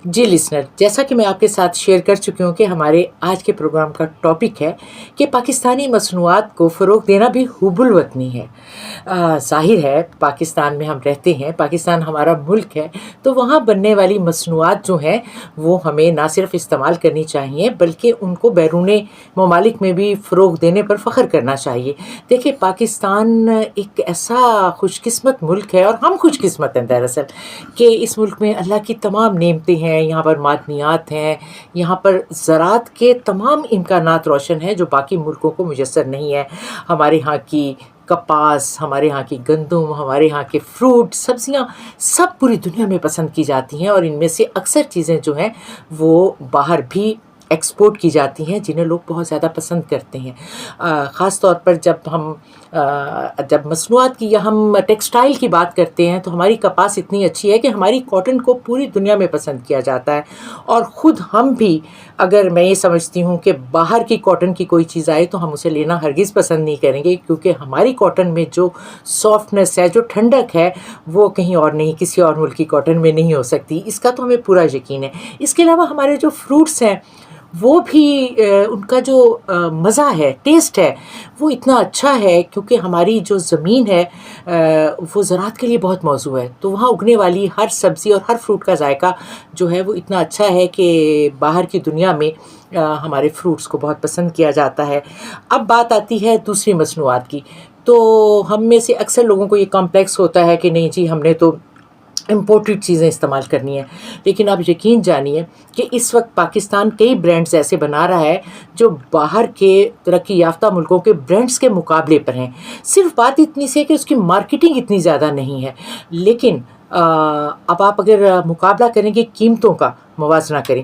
جی listener, جیسا کہ میں آپ کے ساتھ شیئر کر چکی ہوں کہ ہمارے آج کے پروگرام کا ٹاپک ہے کہ پاکستانی مصنوعات کو فروغ دینا بھی حب الوطنی ہے۔ ظاہر ہے پاکستان میں ہم رہتے ہیں، پاکستان ہمارا ملک ہے، تو وہاں بننے والی مصنوعات جو ہیں وہ ہمیں نہ صرف استعمال کرنی چاہیے بلکہ ان کو بیرون ممالک میں بھی فروغ دینے پر فخر کرنا چاہیے۔ دیکھیں، پاکستان ایک ایسا خوش قسمت ملک ہے، اور ہم خوش قسمت ہیں دراصل، کہ اس ملک میں اللہ کی تمام نعمتیں ہیں، یہاں پر معدنیات ہیں، یہاں پر زراعت کے تمام امکانات روشن ہیں جو باقی ملکوں کو میسر نہیں ہے۔ ہمارے ہاں کی کپاس، ہمارے ہاں کی گندم، ہمارے ہاں کے فروٹ، سبزیاں سب پوری دنیا میں پسند کی جاتی ہیں، اور ان میں سے اکثر چیزیں جو ہیں وہ باہر بھی ایکسپورٹ کی جاتی ہیں، جنہیں لوگ بہت زیادہ پسند کرتے ہیں۔ خاص طور پر جب مصنوعات کی یا ہم ٹیکسٹائل کی بات کرتے ہیں تو ہماری کپاس اتنی اچھی ہے کہ ہماری کاٹن کو پوری دنیا میں پسند کیا جاتا ہے، اور خود ہم بھی، اگر میں یہ سمجھتی ہوں کہ باہر کی کاٹن کی کوئی چیز آئے تو ہم اسے لینا ہرگز پسند نہیں کریں گے، کیونکہ ہماری کاٹن میں جو سافٹنس ہے، جو ٹھنڈک ہے، وہ کہیں اور نہیں، کسی اور ملک کی کاٹن میں نہیں ہو سکتی۔ اس کا تو ہمیں پورا یقین ہے۔ اس کے علاوہ ہمارے جو فروٹس ہیں وہ بھی ان کا جو مزہ ہے، ٹیسٹ ہے، وہ اتنا اچھا ہے، کیونکہ ہماری جو زمین ہے وہ زراعت کے لیے بہت موزوں ہے، تو وہاں اگنے والی ہر سبزی اور ہر فروٹ کا ذائقہ جو ہے وہ اتنا اچھا ہے کہ باہر کی دنیا میں ہمارے فروٹس کو بہت پسند کیا جاتا ہے۔ اب بات آتی ہے دوسری مصنوعات کی، تو ہم میں سے اکثر لوگوں کو یہ کمپلیکس ہوتا ہے کہ نہیں جی، ہم نے تو امپورٹڈ چیزیں استعمال کرنی ہیں، لیکن آپ یقین جانیے کہ اس وقت پاکستان کئی برانڈز ایسے بنا رہا ہے جو باہر کے ترقی یافتہ ملکوں کے برانڈز کے مقابلے پر ہیں۔ صرف بات اتنی سی ہے کہ اس کی مارکیٹنگ اتنی زیادہ نہیں ہے، لیکن اب آپ اگر مقابلہ کریں گے، قیمتوں کا موازنہ کریں،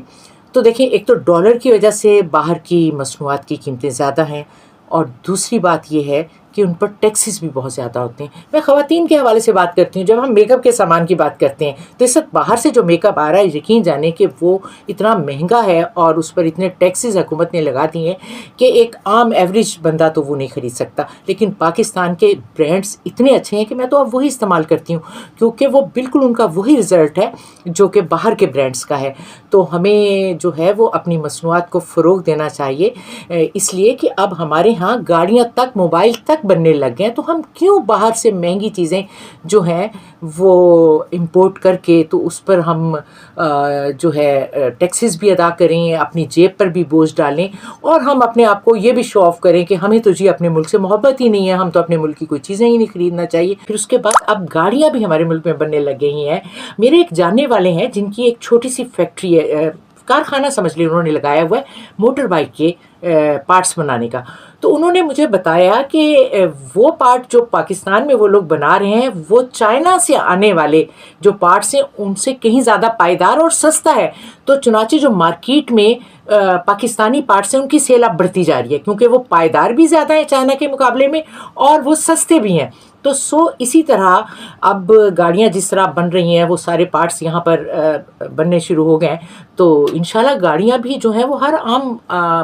تو دیکھیں، ایک تو ڈالر کی وجہ سے باہر کی مصنوعات کی قیمتیں زیادہ ہیں، اور دوسری بات یہ ہے کہ ان پر ٹیکسز بھی بہت زیادہ ہوتے ہیں۔ میں خواتین کے حوالے سے بات کرتی ہوں، جب ہم میک اپ کے سامان کی بات کرتے ہیں تو اس وقت باہر سے جو میک اپ آ رہا ہے، یقین جانیں کہ وہ اتنا مہنگا ہے اور اس پر اتنے ٹیکسز حکومت نے لگا دیے ہیں کہ ایک عام ایوریج بندہ تو وہ نہیں خرید سکتا۔ لیکن پاکستان کے برانڈز اتنے اچھے ہیں کہ میں تو اب وہی استعمال کرتی ہوں، کیونکہ وہ بالکل ان کا وہی رزلٹ ہے جو کہ باہر کے برانڈز کا ہے۔ تو ہمیں جو ہے وہ اپنی مصنوعات کو فروغ دینا چاہیے، اس لیے کہ اب ہمارے ہاں گاڑیاں تک، موبائل تک بننے لگ گئے ہیں، تو ہم کیوں باہر سے مہنگی چیزیں جو ہیں وہ امپورٹ کر کے تو اس پر ہم جو ہے ٹیکسز بھی ادا کریں، اپنی جیب پر بھی بوجھ ڈالیں، اور ہم اپنے آپ کو یہ بھی شو آف کریں کہ ہمیں تو جی اپنے ملک سے محبت ہی نہیں ہے، ہم تو اپنے ملک کی کوئی چیزیں ہی نہیں خریدنا چاہیے۔ پھر اس کے بعد اب گاڑیاں بھی ہمارے ملک میں بننے لگ گئی ہیں۔ میرے ایک جاننے والے ہیں جن کی ایک چھوٹی سی فیکٹری ہے، کارخانہ سمجھ لیں، انہوں نے لگایا ہوا ہے موٹر بائک کے پارٹس بنانے کا۔ تو انہوں نے مجھے بتایا کہ وہ پارٹ جو پاکستان میں وہ لوگ بنا رہے ہیں، وہ چائنا سے آنے والے جو پارٹس ہیں ان سے کہیں زیادہ پائیدار اور سستا ہے۔ تو چنانچہ جو مارکیٹ میں پاکستانی پارٹس ہیں ان کی سیل اب بڑھتی جا رہی ہے، کیونکہ وہ پائیدار بھی زیادہ ہیں چائنا کے مقابلے میں، اور وہ سستے بھی ہیں۔ تو اسی طرح اب گاڑیاں جس طرح بن رہی ہیں، وہ سارے پارٹس یہاں پر بننے شروع ہو گئے ہیں، تو انشاءاللہ گاڑیاں بھی جو ہیں وہ ہر عام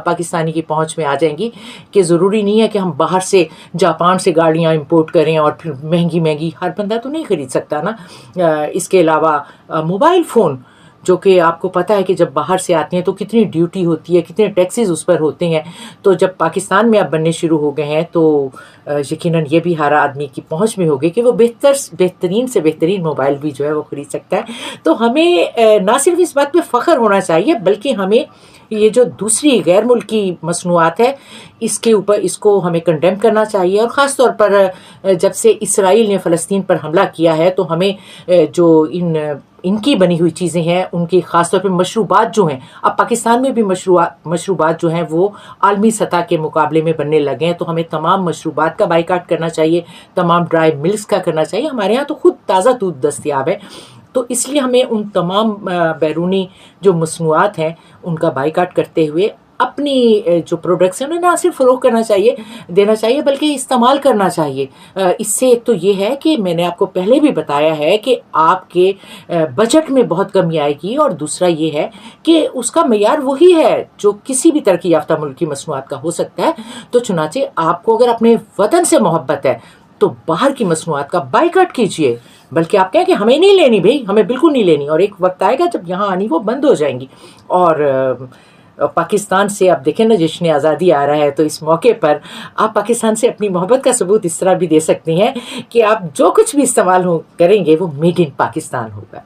پاکستانی کی پہنچ میں آ جائیں گی، کہ ضروری نہیں ہے کہ ہم باہر سے، جاپان سے گاڑیاں امپورٹ کریں اور پھر مہنگی مہنگی، ہر بندہ تو نہیں خرید سکتا نا۔ اس کے علاوہ موبائل فون، جو کہ آپ کو پتہ ہے کہ جب باہر سے آتے ہیں تو کتنی ڈیوٹی ہوتی ہے، کتنے ٹیکسز اس پر ہوتے ہیں، تو جب پاکستان میں اب بننے شروع ہو گئے ہیں تو یقیناً یہ بھی ہر آدمی کی پہنچ میں ہوگی کہ وہ بہترین سے بہترین موبائل بھی جو ہے وہ خرید سکتا ہے۔ تو ہمیں نہ صرف اس بات پہ فخر ہونا چاہیے، بلکہ ہمیں یہ جو دوسری غیر ملکی مصنوعات ہے اس کے اوپر، اس کو ہمیں کنڈیم کرنا چاہیے، اور خاص طور پر جب سے اسرائیل نے فلسطین پر حملہ کیا ہے تو ہمیں جو ان کی بنی ہوئی چیزیں ہیں، ان کی خاص طور پہ مشروبات جو ہیں، اب پاکستان میں بھی مشروبات جو ہیں وہ عالمی سطح کے مقابلے میں بننے لگے ہیں، تو ہمیں تمام مشروبات کا بائیکاٹ کرنا چاہیے، تمام ڈرائی ملکس کا کرنا چاہیے۔ ہمارے ہاں تو خود تازہ دودھ دستیاب ہے، تو اس لیے ہمیں ان تمام بیرونی جو مصنوعات ہیں ان کا بائیکاٹ کرتے ہوئے اپنی جو پروڈکٹس ہیں انہیں نہ صرف فروغ کرنا چاہیے، دینا چاہیے، بلکہ استعمال کرنا چاہیے۔ اس سے ایک تو یہ ہے کہ میں نے آپ کو پہلے بھی بتایا ہے کہ آپ کے بجٹ میں بہت کمی آئے گی، اور دوسرا یہ ہے کہ اس کا معیار وہی ہے جو کسی بھی ترقی یافتہ ملک کی مصنوعات کا ہو سکتا ہے۔ تو چنانچہ آپ کو اگر اپنے وطن سے محبت ہے تو باہر کی مصنوعات کا بائیکاٹ کیجیے، بلکہ آپ کہیں کہ ہمیں نہیں لینی بھائی، ہمیں بالکل نہیں لینی، اور ایک وقت آئے گا جب یہاں آنی وہ بند ہو جائیں گی۔ اور پاکستان سے آپ دیکھیں نا جشن آزادی آ رہا ہے، تو اس موقع پر آپ پاکستان سے اپنی محبت کا ثبوت اس طرح بھی دے سکتی ہیں کہ آپ جو کچھ بھی استعمال کریں گے وہ میڈ ان پاکستان ہوگا۔